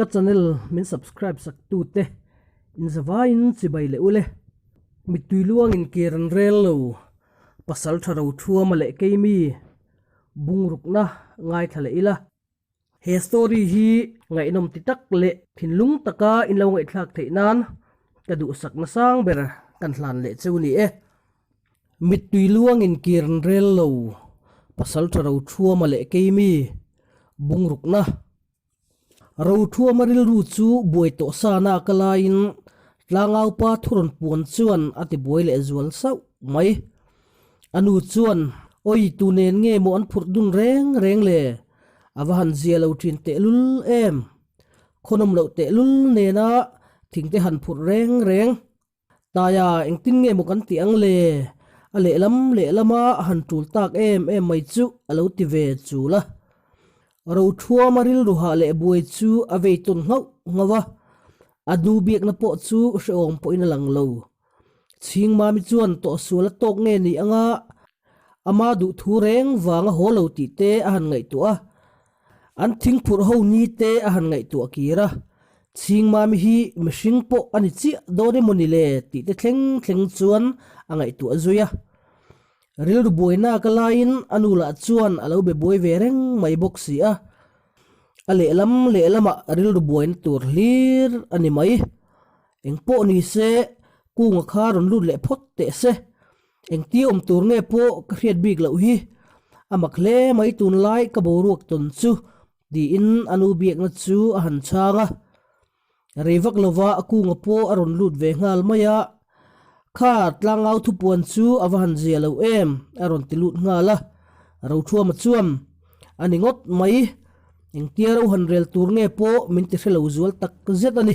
ka channel min subscribe sak tu te in zawain chibai le ule Mittui luangin kiran rel lo Pasaltha Rothuama le Keimi bungrukna ngai thale ila he story hi ngai nom titak le thinlung taka in lo ngai thlak theinan kadu sakna sang ber kan hlan le chuni e Mittui luangin kiran rel lo Pasaltha Rothuama le Keimi bungrukna Rothuama ril ru chu buai to sana kalain tlangau pa thuron puan chuan ati buai le zual sau mai anu chuan oi tu nen nge mo an phur dun reng le awahan zia lo thin te lul em khonom lo te lul ne na thingte han phur reng taya engtin nge mo kan ti ang le ale le lama han tul tak em mai chu alo ti ve chu la Rothuama ril ruha le buai chu avei tun ngawa adu biak na po chu hreom po ina lang lo ching ma mi chuan to sula tok nge ni anga ama du thu reng wanga holo ti te ahan ngai tu a an thing phur ho ni te ahan ngai tu akira ching ma mi hi mihring po ani chi dori moni le ti te thleng chuan angai tu azuya ril ru boina kalain anula chuan alo be boi vereng mai boxi a ale lama ril ru boin tur hlir ani mai engpo ni se kunga kharon lut le phot te se engti tur nge po khriat big lo hi amakle mai tun lai ka boruak ton chu di in anu biak na chu a han changa revak lova akunga po aron lut ve ngal maya kha tlangau thu puan chu awan zia lo em aron tilut ngala Rothuama chuam aningot mai engtiaro hanrel tur nge po min ti hrelo zual tak zet ani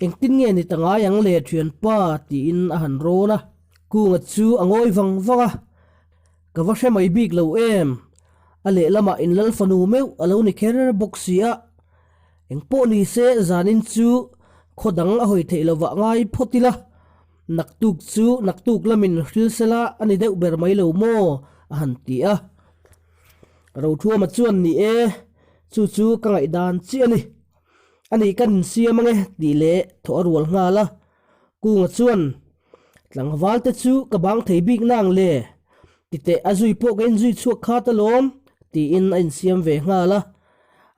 engtin nge ni tanga yang le thian pa ti in a han rona kunga chu angoi wanga kawa hre mai big lo em ale lama in lal fanu meu alo ni kher boxia engpo ni se zanin chu khodang a hoi theilowa ngai photila naktuk lamin hrilsela ani deuh ber mai lo mo a han ti a Rothuama chuan ni e chu ka ngai dan chi ani kan siam nge ti le tho rual ngala kunga chuan tlangwal te chu ka bang thei big nang le ti te azui po gen zui chuak kha ta lom ti in ain siam ve ngala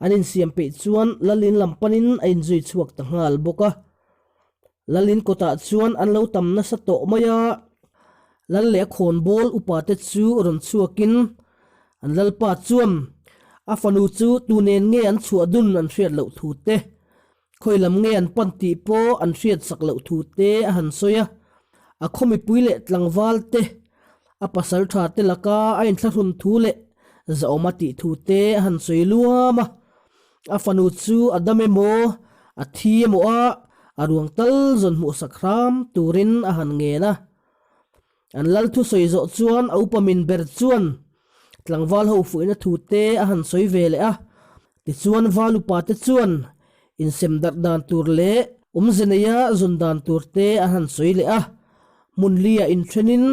anin siam pe chuan lalin lampanin ain zui chuak ta ngal boka lalin kota chuan an lo tam na sa to maya lal le khon bol upa te chu ron chuakin an lal pa chuam afanu chu tu nen nge an chua dun an hriat lo thu te khoilam nge an panti po an hriat sak lo thu te a han soya a khomi puile tlangwal te a Pasaltha te laka a in thlahun thu le zaomati thu te a han soi luama afanu chu adame mo a thi mo a aruang tal zon mu sakram turin a han nge na an lal thu soi zo chuan aupamin ber chuan tlangwal ho fuina thu te a han soi ve le a ti chuan valu pa te chuan in sem dar dan tur le zeneya zon dan tur te a han soi le a munlia in trenin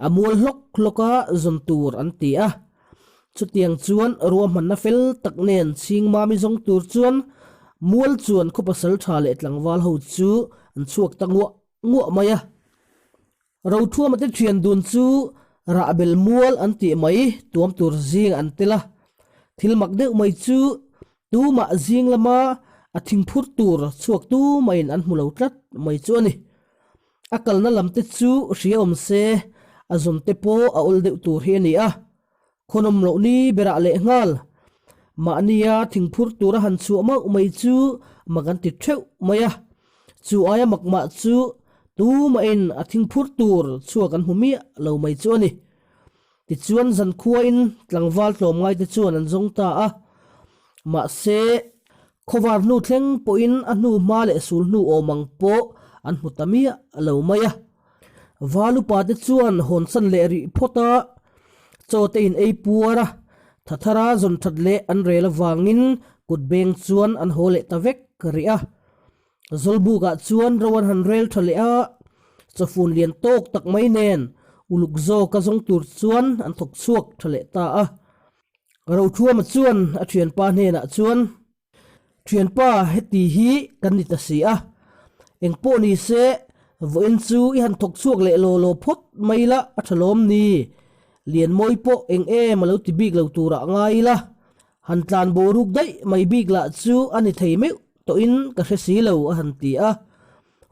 amul hloka zon tur an ti a chutiang chuan ruam man na fel tak nen ching ma mi zong tur chuan mual chuan ko Pasaltha le tlangwal ho chu an chuak ta ngwa maya Rothuama te thian dun chu ra bel mual an ti mai tuam tur zing an tela thilmak deuh mai chu tu ma zing lama a thingphur tur chuak tu main an mulo tlat mai chu ani akal na lam te chu riom se azon te po a ul deuh tur hi ani a khonom lo ni bera le ngal ma ania thingphur tur han chu ma mai chu magan ti theu maya chu aya makma chu tu ma in a thingphur tur chuak an humi lo mai chu ani ti chuan zan khuain tlangwal tlom ngai te chuan an zong ta a ma se khowar nu thleng po in a nu ma le sul nu omang po an hutamia lo maya valu pa te chuan hon san le ri phota chote in ei puara thathara zon thatle an rela wangin kutbeng chuan an hole tavek ria zolbu ga chuan rawan han rel thale a chofun lian tok tak mai nen uluk zo ka zong tur chuan an thok chuak thale ta a Rothuama chuan a thian pa hne na chuan thian pa heti hi kan ni ta si a eng po ni se voin chu I han thok chuak le lo phot maila athalom ni lian moi po eng malo ti big lo tura ngai la han tlan boruk dai mai big la chu ani thei me to in ka hre si lo a han ti a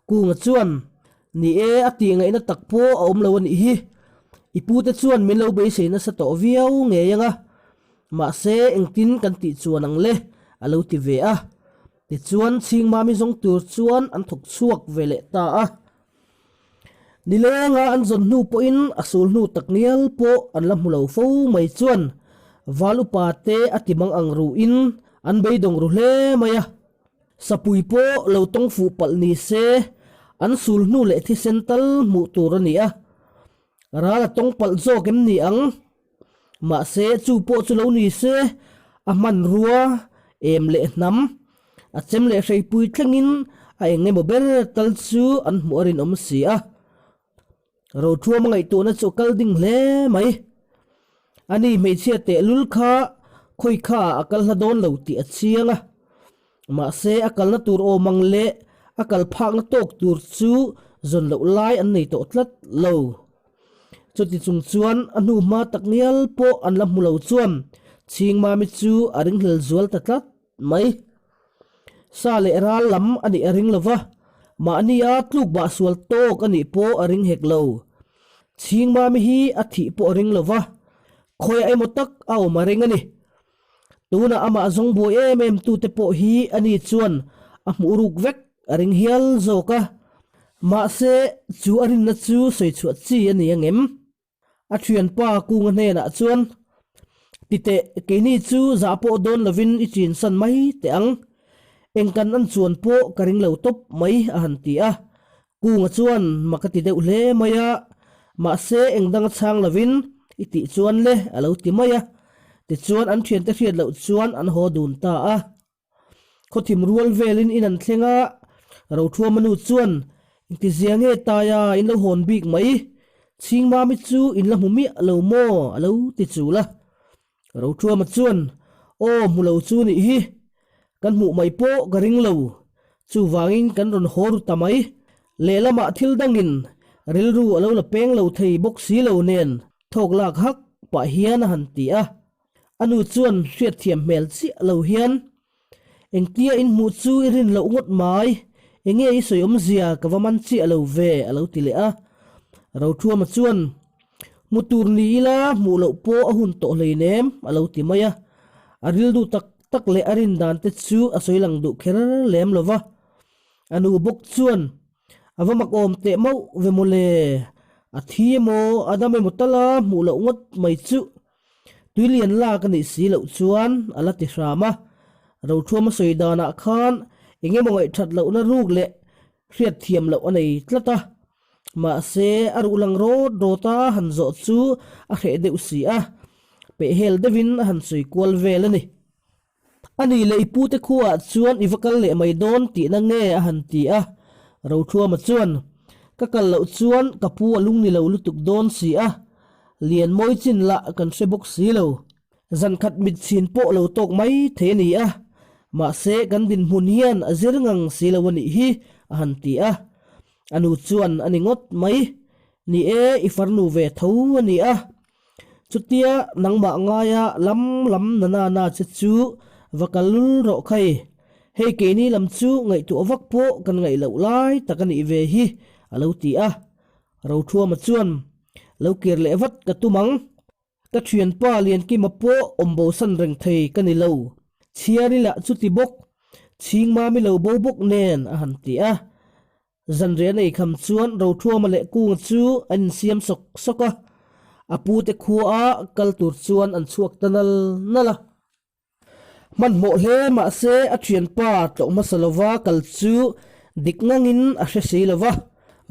kunga chuan ni ati ngai na takpo om lo ani hi ipu te chuan min lo be se na sa to viau nge yanga ma se eng tin kan ti chuan ang le alo ti ve a ti chuan ching ma mi zong tur chuan an thok chuak vele ta a ni lenga an zon nu po in asul nu taknial po an lam hulo fo mai chuan valu pa te atimang ang ru in an beidong ru hle maya sapui po lo tong fu pal ni se an sul nu le thi sental mu tur ani a ra la tong pal zo kem ni ang ma se chu po chu lo ni se a man ruwa em le nam a chem le sei pui thlengin a enge mo ber tal chu an muarin om si a Rothuama ngai to na chu kal ding hle mai ani mei chia te lul kha khoi kha akal la don lo ti a chianga ma se akal na tur o mang le akal phak na tok tur chu zon lo lai an nei to tlat lo chuti chung chuan anu ma taknial po an lam mulo chuan ching ma mi chu aring hel zual tatlat mai sa le ra lam ani aring lova ma ania tluk ba sual tok ani po aring hek lo ching ma mi hi athi po aring lova khoi ai motak aw maring ani tuna ama zong bo em tu te po hi ani chuan a muruk vek aring hial zoka ma se chu arin na chu sei chu chi ani angem a thian pa kung ne na chuan tite keini chu za po don lovin I chin san mai te ang engkan an chuan po karing lo top mai a han ti a kung chuan makati deuh hle maya ma se engdang chang lovin iti chuan le alo ti maya ti chuan an thian te hriat lo chuan an ho dun ta a khothim rual velin in an thlenga Rothuama nu chuan ti ziange ta ya in lo hon bik mai ching ma mi chu in la humi lo mo alo ti chu la Rothuama chuan o mulo chu ni hi kan mu mai po garing lo chu wangin kan ron horu tamai le lama thil dangin rilru alo la peng lo thei bok si lo nen thok lak hak pa hian han ti a anu chuan hriat thiam mel chi lo hian engtia in mu chu irin lo ngot mai enge I soyom zia kawaman chi alo ve alo ti le a Rothuama chuan mutur ni ila mu lo po ahun to leinem alo ti maya aril du tak le arin dan te chu asoilang du kher lem lova anu bok chuan avamak om te mau ve mole athi mo adame mutala mu lo ngot mai chu tuilian la kan I si lo chuan ala ti rama Rothuama soidana khan enge mo ngai that lo na ruk le hriat thiam lo anei tlata ma se arulang rota han zo chu a hre deuh si a pe hel devin han sui kwal vel ani ani le ipu te khuwa chuan ivakal le mai don ti na nge a han ti a Rothuama chuan ka kal lo chuan kapu alung ni lo lutuk don si a lian moi chin la kan se bok si lo zan khat mit chin po lo tok mai the ni a ma se kan din hun hian azir ngang si lo ani hi a han ti a anu chuan ani ngot mai ni ifarnu ve tho ani a chutia nangma ngaya lam na che chu vakalul ro khai hei ke ni lam chu ngai tu awak po kan ngai lo lai takani ve hi alo ti a Rothuama chuan lo kir le wat ka tumang ka thian pa lian ki mapo ombo san reng thei kani lo chiari la chuti bok ching ma mi lo bo bok nen a han ti a zan re nei kham chuan Rothuama le kung chu an siam soka apu te khuwa kal tur chuan an chuak tanal nala man mo hle ma se a thian pa tlok masalova kal chu dikngangin a hre sei lova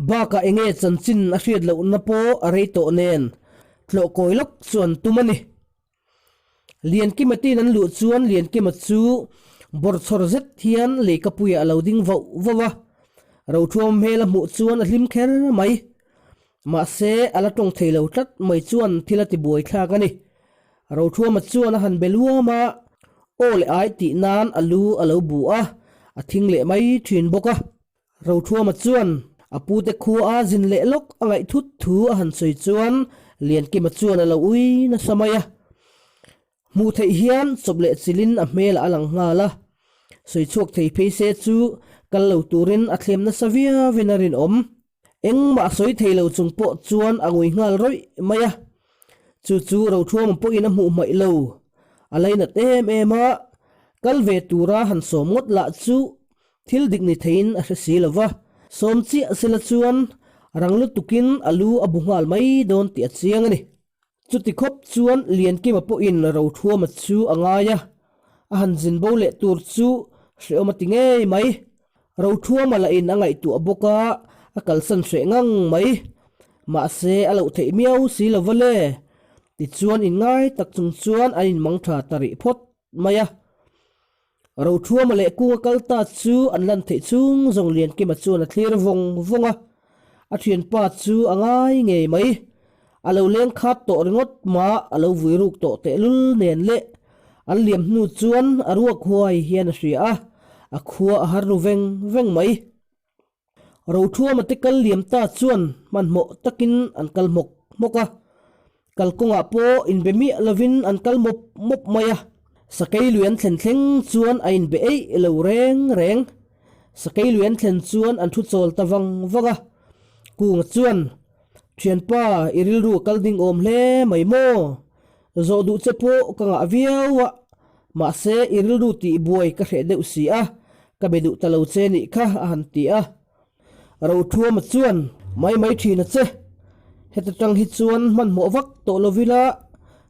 ba ka enge chanchin a hriat lo na po a rei to nen tlo koilok chuan tumani lian ki mati nan lu chuan lian ki ma chu bor chhor zet hian le kapuya loading vawa Rothuama mela mu chuan a hlim kher mai ma se ala tong theilo tlat mai chuan thilati buai thla kani Rothuama chuan a han beluama ô le ai ti nan alu alo bu a thing le mai thin boka Rothuama chuan apu te khu a zin le lok angai thut thu a han soi chuan lian ki ma chuan alo ui na samaya mu thei hian choble chilin a mel alang nga la soi chuak thei pheise chu kal lo turin a thlem na savia vinarin om eng ma soi thei lo chung po chuan angui ngal roi maya chu Rothuama po ina mu mai lo alaina tem ema kal ve tura han som ngot la chu thil dik ni thein a si lova som chi asila chuan ranglu tukin alu abungal mai don ti achiang ani chuti khop chuan lian ki ma po in Rothuama chu angaya a han jin bo le tur chu hreoma tinge mai Rothuama la in angai tu aboka a kalsan hre ngang mai ma se alo thei miau si lovale ti chuan in ngai tak chung chuan anin mangtha tari phot maya Rothuama le ku kalta chu an lan thei chung zong lian ki ma chuan a thlir vong vonga a thian pa chu angai nge mai alo leng khat to ringot ma alo vuiruk to te lul nen le an liam hnu chuan aruak huai hian a hria a khua a har nu veng mai Rothuama te kal liam ta chuan man mo takin an kal moka kalkonga po in bemi lovin an kal mop maya sakai luan thlen thleng chuan a in be ei lo reng sakai luan thlen chuan an thu chol tawang wanga kung chuan thian pa iril ru kal ding om hle mai mo zo du che po kanga viawa ma se iril ru ti buai ka hre deuh si a ka bedu talo che ni kha a han ti a Rothuama chuan mai thina che hetatang hi chuan man mo vak to lovila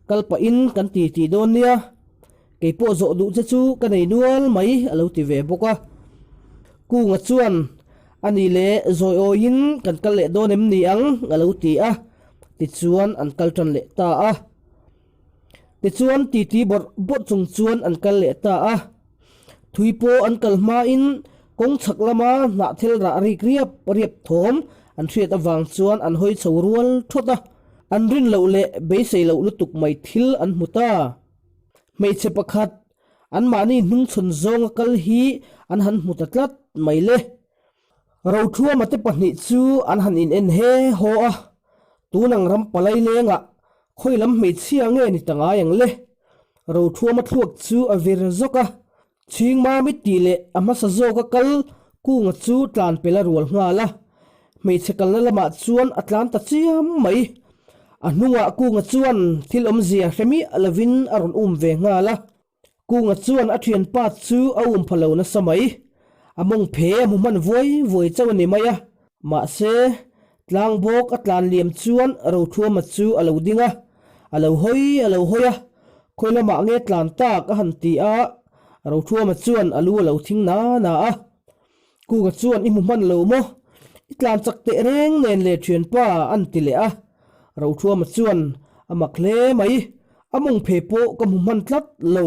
kalpa in kan ti don nia kei po zo du che chu ka nei nual mai alo ti ve boka kunga chuan ani le zoi o in kan kal le don em ni ang alo ti a ti chuan an kal tan le ta a ti chuan ti bot chung chuan an kal le ta a thui po an kal ma in kong chak lama na thil ra ri riap thom an thriat awang chuan an hoi chhorual thota an rin lo le be sei lo lutuk mai thil an muta mei che pakhat an mani hnung chhon zong kal hi an han mutatlat mai le Rothuama te pahni chu an han in en he ho a tunang ram palai lenga khoilam mei chia nge ni tanga yang le Rothuama thuak chu a vir zoka chingma Mittui le ama sa zoka kal kunga chu tlan pela rual nga la mei chekal na lama chuan atlanta chiam mai anunga kunga chuan thil omzia hremi alavin aron ve nga la kunga chuan a thian pa chu a phalo na samai among phe muman voi chawani maya ma se tlang bok atlan liam chuan Rothuama chu alo dinga alo hoya khoilama nge tlan tak a han ti a Rothuama chuan alu alo thing na a kunga chuan i muman lo mo itlan chakte reng nen le thian pa an ti le a Rothuama chuan amak hle mai among phe po ka muman tlat lo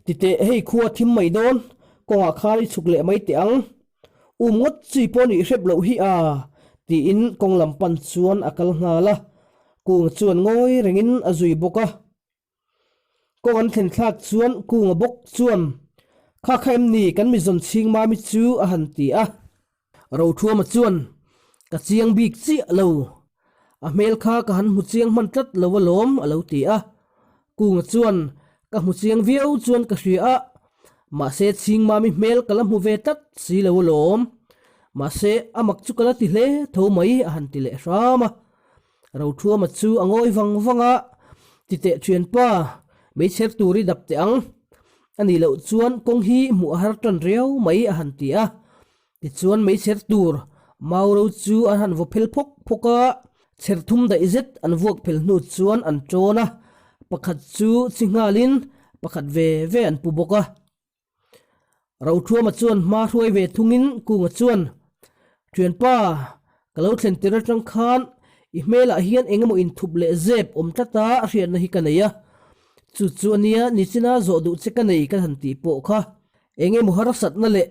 tite hei khuwa thim mai don konga khari chukle mai te ang ngot chi poni hrep lo hi a ti in konglam pan chuan akal nga la kung chuan ngoi rengin azui boka kong an thlen thlak chuan kunga bok chuan kha khaim ni kan mi zon ching ma mi chu a han ti a Rothuama chuan ka chiang bik chi lo a mel kha ka han mu chiang man tlat lo lom alo ti a kunga chuan ka mu chiang viau chuan ka hria a ma se ching ma mi mel kala mu ve tat si lo lom ma se amak chu kala ti hle tho mai a han ti le rama Rothuama chu angoi wanga ti te thian pa be cher turi dap te ang ani lo chuan kong hi mu har tan riau mai a han ti a ti chuan mai cher tur mauro chu an han vo phel phoka cher thum da izet an vuak phel nu chuan an trona pakhat chu chingalin pakhat ve an pu boka Rothuama chuan ma hruai ve thungin kunga chuan thian pa kalo thlen tira tang khan i mela hian engemaw in thup le zep om tata a hriat na hi kanaya chu ania nichina zo du che kanei kan han ti po kha engemaw harasat na le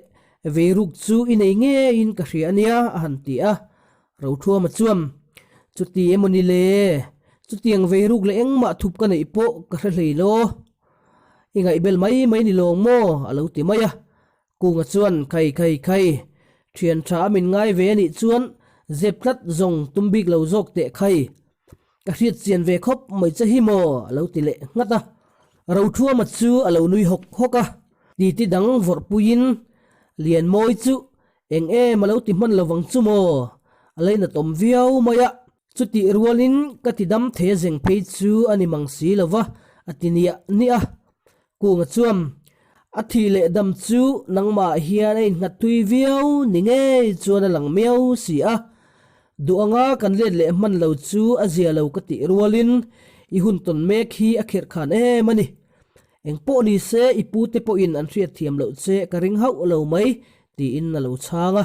veiruk chu inei nge in ka hria ania a han ti a Rothuama chuan chuti emoni le chutiang veiruk le engma thup kanei po ka hre hlei lo ingai bel mai mai ni long mo alo ti maya kunga chuan khai thian tha min ngai ve ni chuan zep tlat zong tumbik lo jok te khai ka hriat chian ve khop mai cha hi mo alo ti le ngata Rothuama chu alo nui hoka ti dang vor puin lian moi chu eng malo ti man lawang chu mo alaina tom viau maya chuti rualin ka ti dam the zeng phei chu ani mangsi lawa atinia nia kunga chuam athi le dam chu nangma hian ai ngatui viau ninge chuan lang meu si a duanga kan le man lo chu azia lo ka ti rualin I hun ton mek hi a kher khan mani eng po ni se ipu te po in an hriat thiam lo che ka ring hau lo mai ti in na lo changa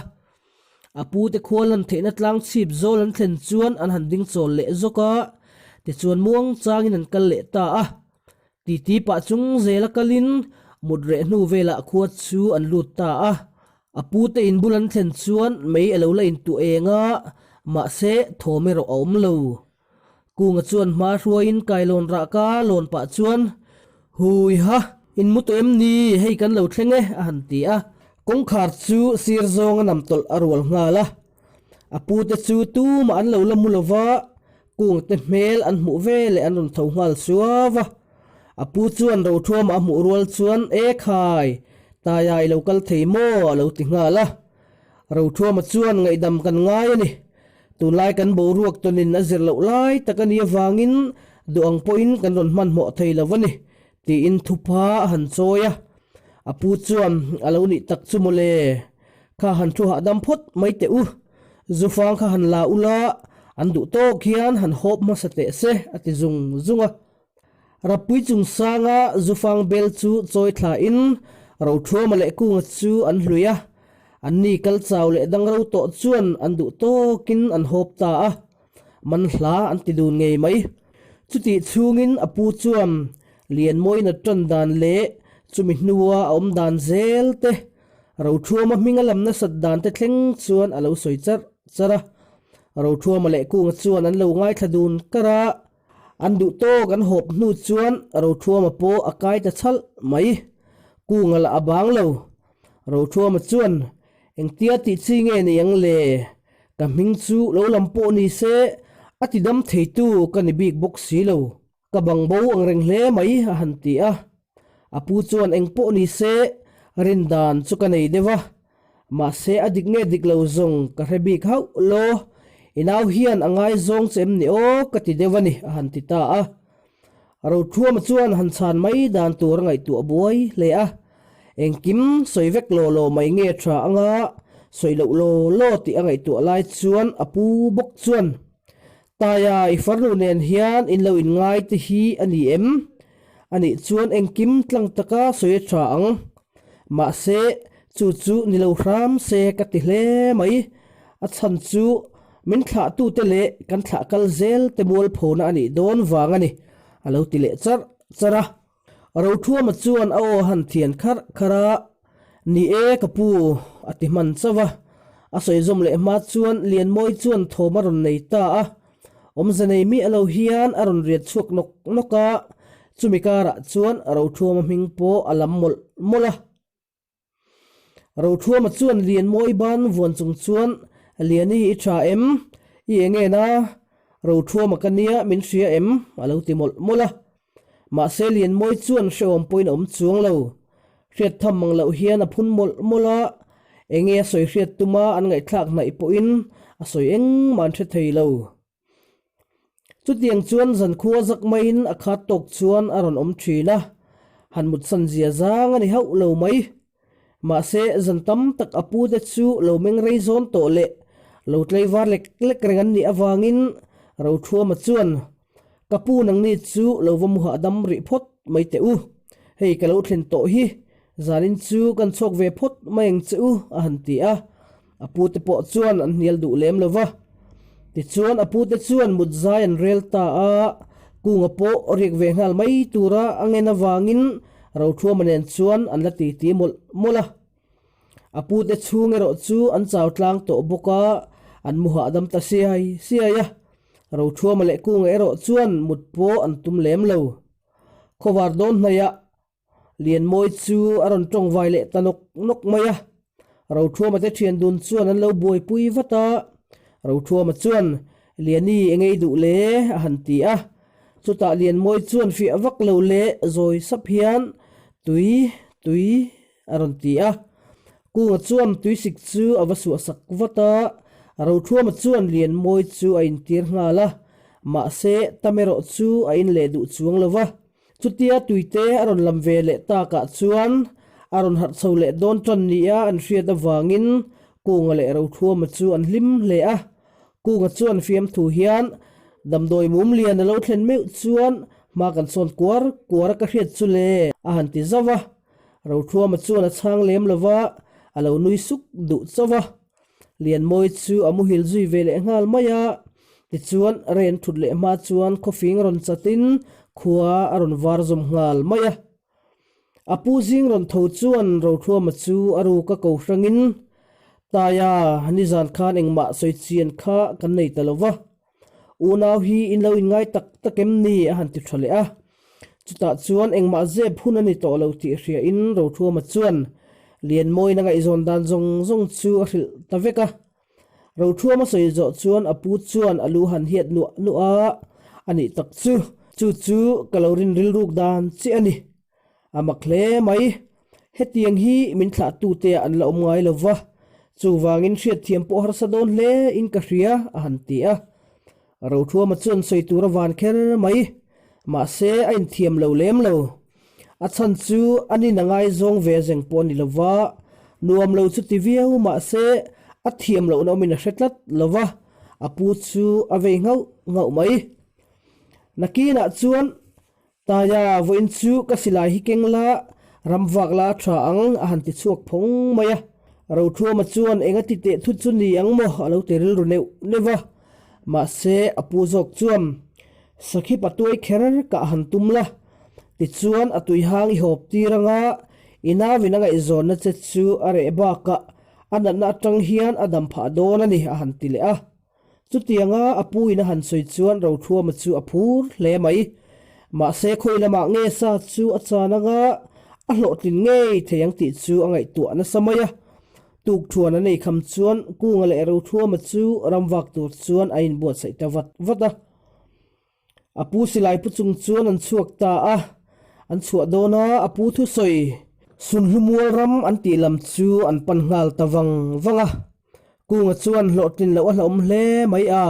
apu te kholan theina tlang chip zol an thlen chuan an han ding chol le zoka te chuan muang changin an kal le ta a ti pa chung zela kalin mudre nu vela khuat chu an lut ta a apu te in bulan thlen chuan mei alo la in tu enga ma se thomero om lo kunga chuan ma hruain kailon ra ka lon pa chuan hui ha in mutem ni hei kan lo thlenge a han ti a kong khar chu sir zong nam tol arwal ngala apu te chu tu ma an lo lamulawa kung te mel an mu ve le an ron tho ngal suawa apu chuan Rothuama a mu rual chuan khai ta yai lo kal thei mo lo ti ngala Rothuama chuan ngai dam kan ngai ani tun lai kan bo ruak tonin azir lo lai takania wangin duang point kan ron man mo thei lawani ti in thupa han choya apu chuan alo ni tak chu mole kha han thu ha dam phot mai te u zufang kha han la ula an du to khian han hop ma sate se ati zunga rapui chung sanga zufang bel chu choi thla in Rothuama le kunga chu an hluya an ni kal chaw le dang ro to chuan an du to kin an hop ta a man hla an ti dun ngei mai chuti chungin apu chuan lian moi na ton dan le chumi hnuwa om dan zel te Rothuama mingalam na sat dan te thleng chuan alo soi chara Rothuama le kunga chuan an lo ngai thadun kara an du to kan hop nu chuan Rothuama po akai ta chal mai kunga la abang lo Rothuama chuan eng tia ti chinge ni yang le ka ming chu lo lampo ni se ati dam theitu kan big box si lo ka bang bo ang reng hle mai a han ti a apu chuan eng po ni se rindan chu ka nei dewa ma se adik nge dik lo zong ka rebi khau lo inaw hian angai zong chem ni o ka ti dewani a han ti ta a Rothuama chuan han chan mai dan tur ngai tu buai le a eng kim soivek lo mai nge tha anga soilo lo ti angai tu lai chuan apu bok chuan taya I farnu nen hian in lo in ngai te hi ani ani chuan eng kim tlang taka soi tha ang ma se chu ni lo ram se ka ti hle mai a chan chu min thla tu te le kan thla kal zel te mol phona ani don wang ani alo ti le chara Rothuama chuan a o han thian khara ni kapu ati man chawa a soi zom le ma chuan lian moi chuan thoma ron nei ta a om zanei mi alo hian aron riat chuak noka chumi kara chuan Rothuama ming po alam mola Rothuama chuan lian moi ban vuan chung chuan lian hi tha I enge na Rothuama kania min hria alo ti mola ma se lian moi chuan shom point om chuang lo hriat tham mang lo hian a phun mola enge soi hriat tuma an ngai thlak nai po in a soi eng man the thei lo chu tiang chuan zan khuwa zak main a khat tok chuan aron om thina han mut san zia zang ani hau lo mai ma se zan tam tak apu te chu lo meng rei zon to le lo tlei war lek rengan ni awangin Rothuama chuan kapu nang ni chu lo vom ha dam ri phot mai te u hei ka lo thlen to hi zanin chu kan chok ve phot maeng chu a han ti a apu te po chuan an nial du lem lova ti chuan apu te chuan mut zai an rel ta a kunga po riek ve ngal mai tura angena wangin Rothuama nen chuan an la ti mola apu te chungero chu an chaw tlang to boka an muha dam ta siaya Rothuama le kunga ero chuan mut po an tum lem lo khowar don hnaya liền moi chu aron tong vai le tanok nok maya Rothuama te thian dun chuan an lo buai pui vata Rothuama chuan liani engei du le a han ti a chuta lian moi chuan fi avak lo le zoi sap hian tui aron ti a kunga chuan tui sik chu avasu asak vata Rothuama chuan lian moi chu a in tir ngala ma se tamero chu a in le du chuang lova chutia tuite aron lam ve le ta ka chuan aron hat so le don ton ni a an hriat awangin kunga le Rothuama chu an hlim le a kunga chuan fiam thu hian damdoi mum lian lo thlen meu chuan ma kan son kuar ka hriat chu le a han ti zawa Rothuama chuan a chang lem lova alo nui suk du chawa lian moi chu amu hil zui ve le ngal maya ti chuan ren thut le ma chuan khofing ron chatin khua aron var zum ngal maya apu jing ron tho chuan Rothuama chu aru ka ko hrangin taya nizan khan engma soi chian kha kan nei talova unaw hi in lo in ngai tak takem ni a han ti thale a chuta chuan engma je phun ani to lo ti hria in Rothuama chuan lian moi na ngai zon dan zong chu a hril taveka Rothuama soi zo chuan apu chuan alu han hiat nu a ani tak chu kalorin ril ruk dan chi ani amakle mai hetiang hi min thla tu te an la om ngai lova chu wangin hriat thiam po har sadon le in ka hria a han ti a Rothuama chuan soi tura van kher mai ma se a in thiam lo lem lo a chan chu ani na ngai zong ve zeng po ni lova nuam lo chu ti viau ma se a thiam lo no min a hretlat lova apu chu a ve ngau mai nakina chuan taya voin chu ka silai hi kengla ramwak la tha ang a han ti chuak phong maya Rothuama chuan enga ti te thu chu ni ang mo alo teril ru neu neva ma se apu jok chuan sakhi patoi kher ka han tumla ti chuan atui hang i hop ti ranga ina winanga izon na che chu are ba ka anan na tang hian adam pha don ani a han ti le a chutianga apu ina han soi chuan Rothuama chu aphur hle mai ma se khoilama nge sa chu achananga a hlotin nge theyang ti chu angai tu na samaya tuk thuan nei kham chuan kunga le Rothuama chu ramwak tur chuan a in buat sai ta vata apu silai pu chung chuan an chuak ta a an chua dona apu thu soi sun humual ram an ti lam chu an pan ngal tawanga kunga chuan hlotin lo a hlom hle mai a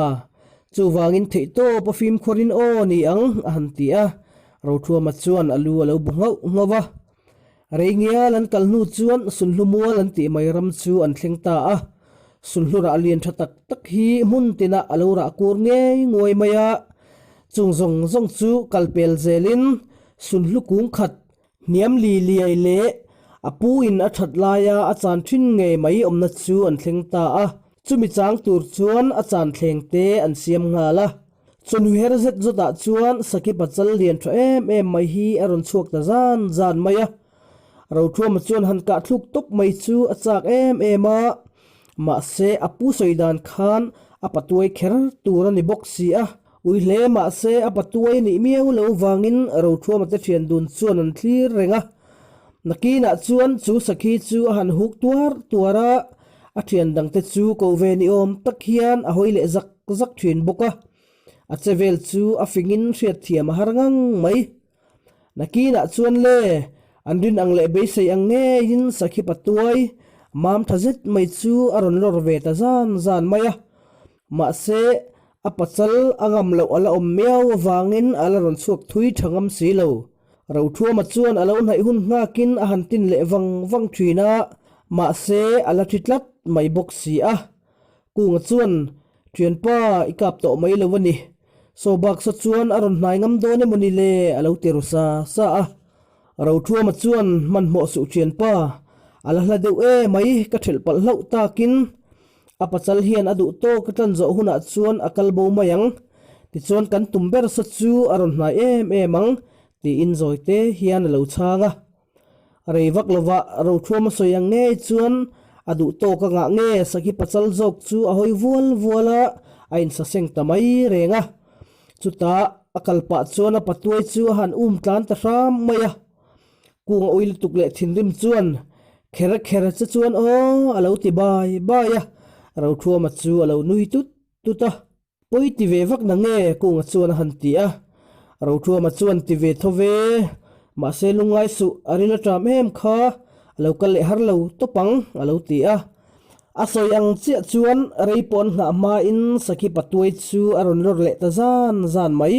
chu wangin thei to pa fim khorin o ni ang a han ti a Rothuama chuan alu alo bungau ngawa reingia lan kalnu chuan sunhlumual an ti mai ram chu an thlengta a sunhlura alian thatak tak hi hmuntina alora kur nge ngoi maya chungzong chu kalpel zelin sunhlu kung khat niam li ai le apu in a that laya a chan thin nge mai omna chu an thlengta a chumi chang tur chuan a chan thlengte an siam ngala chunu her zet zota chuan saki pachal lian tha em mai hi aron chuak ta zan maya Rothuama chuan han ka thluk tok mai chu achak em a ma se apu soidan khan apatuai kher turani boxi a uihle ma se apatuai ni miau lo wangin Rothuama te thian dun chuan an thlir renga nakina chuan chu sakhi chu han huk tuara a thian dang te chu ko ve ni om tak hian a hoile zak thin boka a chevel chu a fingin hriat thiam harngang mai nakina chuan le andin ang le be sei ang nge in sakhi patuai mam thazet mai chu aron lor ve ta zan maya ma se apachal angam lo ala om meaw wangin ala ron chuak thui thangam si lo Rothuama chuan alo nai hun nga kin a han tin le wang thina ma se ala thitlat mai box si a kunga chuan thian pa ikap to mai lo wani so bak so chuan aron hnai ngam do ne moni le alo teru sa a Rothuama chuan man mo su thian pa ala hla deu mai ka thel pal hlo takin apachal hian adu to ka tan zo huna chuan akal bo mayang ti chuan kan tumber sa chu aron hnai emang ti inzoi te hian lo changa reivak lova Rothuama soyang nge chuan adu to ka nga nge saki pachal jok chu a hoi vuala ain sa seng tamai renga chuta akalpa chuan a patuai chu han tlan ta ram maya Kung oil tuk le thin rim chuan khera khera cha chuan o alo ti bai bai a Rothuama chu alo nui tut tuta poi ti ve vak na nge kung chuan han ti a Rothuama chuan ti ve thove ma se lungai su arina tram em kha alo kal le har lo to pang alo ti a asoi ang chia chuan reipon nga ma in saki patuai chu aron lor le ta zan mai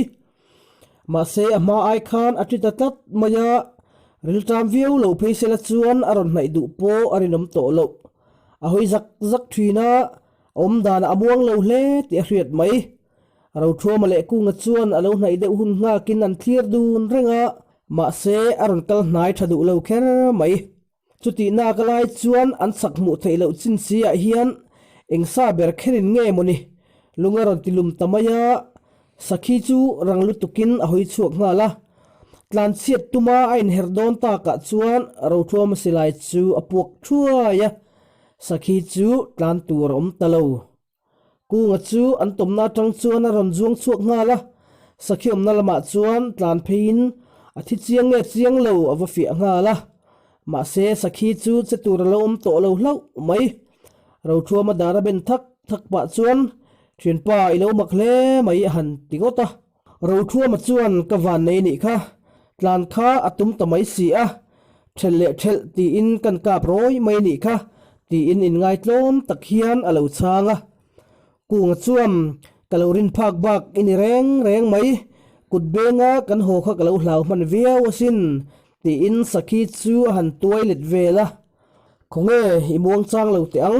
ma se ama ai khan atita tat maya ril tram view lo phaisela chuan aron hnai du po arinom to lo ahoi zak thina om dan amuang lo hle ti hriat mai Rothuama le kunga chuan alo hnai de hun nga kin an thlir dun renga ma se aron kal hnai thadu lo kher mai chuti na kalai chuan an sak mu theilo chin sia hian engsa ber kherin nge moni lungaron tilum tamaya sakhi chu ranglu tukin ahoi chuak nga la tlan chiat tuma ain herdon ta ka chuan Rothuama silai chu apuak thuaya sakhi chu tlan tur om talo kunga chu an tomna tang chuan aron zuang chuak nga la sakhi omna lama chuan tlan phein athi chiang nge chiang lo awa fi nga la ma se sakhi chu chetur lo om to lo hlau mai Rothuama dara ben thak pa chuan thrin pa ilo makhle mai han tingota Rothuama chuan ka van nei ni kha tlan kha atum tamai si a thel ti in kan kap roi mai ni kha ti in ngai tlom tak hian alo changa kunga chuam kalorin phak bak in reng mai kutbenga kan ho kha kalo hlau man viau asin ti in sakhi chu han toilet vela khonge imuang chang lo te ang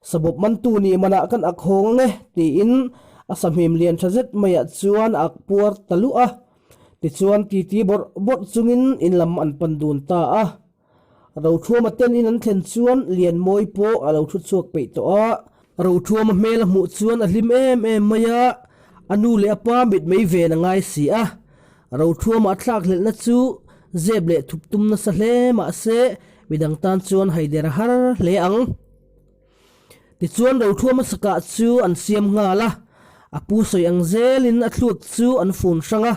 sabop man tu ni mana kan akhong nge ti in asamhim lian thazet maya chuan akpuar talu a ti chuan ti bor chungin in lam an pandun ta a Rothuama ten in an thlen chuan lian moi po alo thu chuak pe to a Rothuama mel mu chuan a hlim em maya anu le apa mit mei ve na ngai si a Rothuama athlak lel na chu zeb le thuptum na sa hle ma se midang tan chuan haider har hle ang ti chuan Rothuama saka chu an siam nga la apu soi ang zelin athlut chu an fun sanga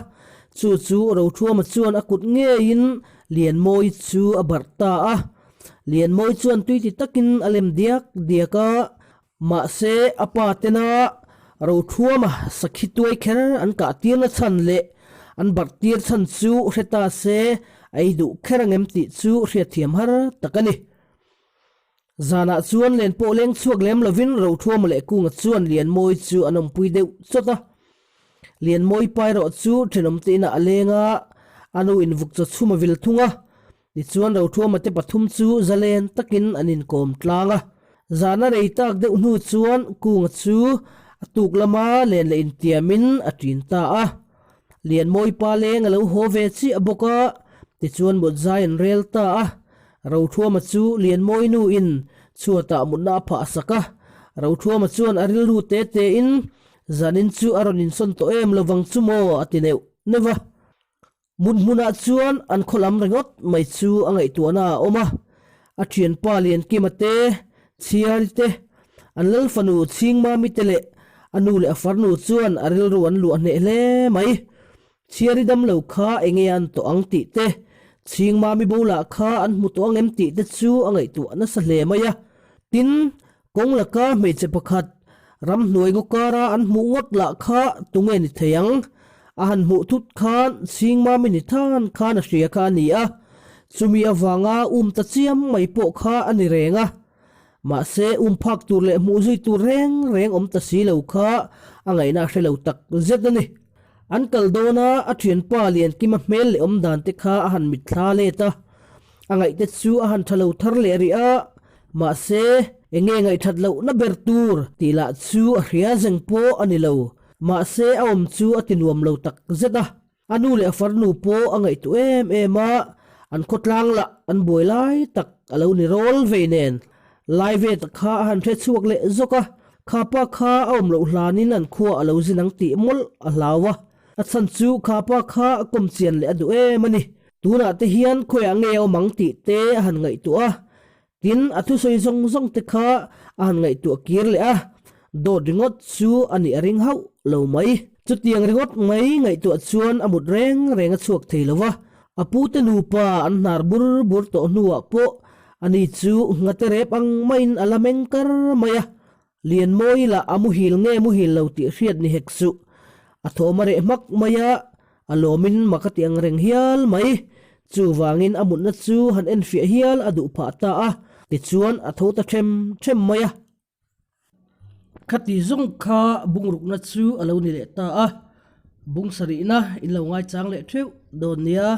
chu Rothuama chuan akut nge in lian moi chu abarta a lian moi chuan tuiti takin alem diaka ma se apa tena Rothuama sakhi tuai kher an ka tir na chan le an bar tir chan chu hreta se ai du kherangem ti chu hria thiam har takani zana chuan len po leng chuak lem lovin Rothuama le kunga chuan lian moi chu anom pui deuh chota lian moi pai ro chu thenom te na alenga anu in vuk cha chuma vil thunga ti chuan Rothuama te pathum chu zalen takin anin kom tlanga zana rei tak deuh nu chuan kunga chu atuk lama len le in tiamin atin ta a lian moi pa leng alo ho ve chi aboka ti chuan bot zain rel ta a Rothuama chu lian moi nu in chuata munna pha saka Rothuama chuan aril ru te in zanin chu aron in son to em lowang chumo atineu neva munmuna chuan an kholam rengot mai chu angai tuana oma a thian pa lian kimate chialte an lal fanu chingma mitele anu le afarnu chuan aril ru an lu ane le mai chiaridam lo kha engean to angti te chingma mi bola kha an mu to angem ti te chu angai tu na sa hle maya tin konglaka me che pakhat ram hnuai go kara an mu ngot la kha tunge ni theyang ahan mu thut khan chingma mi ni than khan a hria kha ni a chumi awanga ta chiam mai po kha ani renga ma se phak tur le mu zui tu reng om ta si lo kha angai na hrelo tak zedani an kaldona a thian pa lian kima mel le om dan te kha ahan mit thla le ta angai te chu ahan thalo thar le ri a ma se enge ngai that lo na ber tur tila chu a hria zeng po ani lo ma se aom chu atinuam lo tak zeta anu le farnu po angai tu em a an khotlang la an boilai tak alo ni rol veinen live ta kha han the chuak le zoka kha pa kha aom lo hlanin an khuwa alo zinang ti mol a hlawa a chan chu kha pa kha kom chian le adu mani tuna te hian khoya nge o mang ti te han ngai tu a tin athu soi zong te kha han ngai tu kir le a do ringot chu ani aring hau lo mai chu tiang ringot mai ngai tu chuan amut reng a chuak theilowa apu te nupa an nar bur to nuwa po ani chu ngaterep ang main alameng kar maya lian moi la amu hil nge mu hil lo ti hriat ni heksu athomare mak maya alomin makati ang reng hial mai chu wangin amut na chu han en fi hial adu pha ta a ti chuan athota them maya khati zong kha bungruk na chu alo ni le ta a bung sari na in lo ngai chang le theu don nia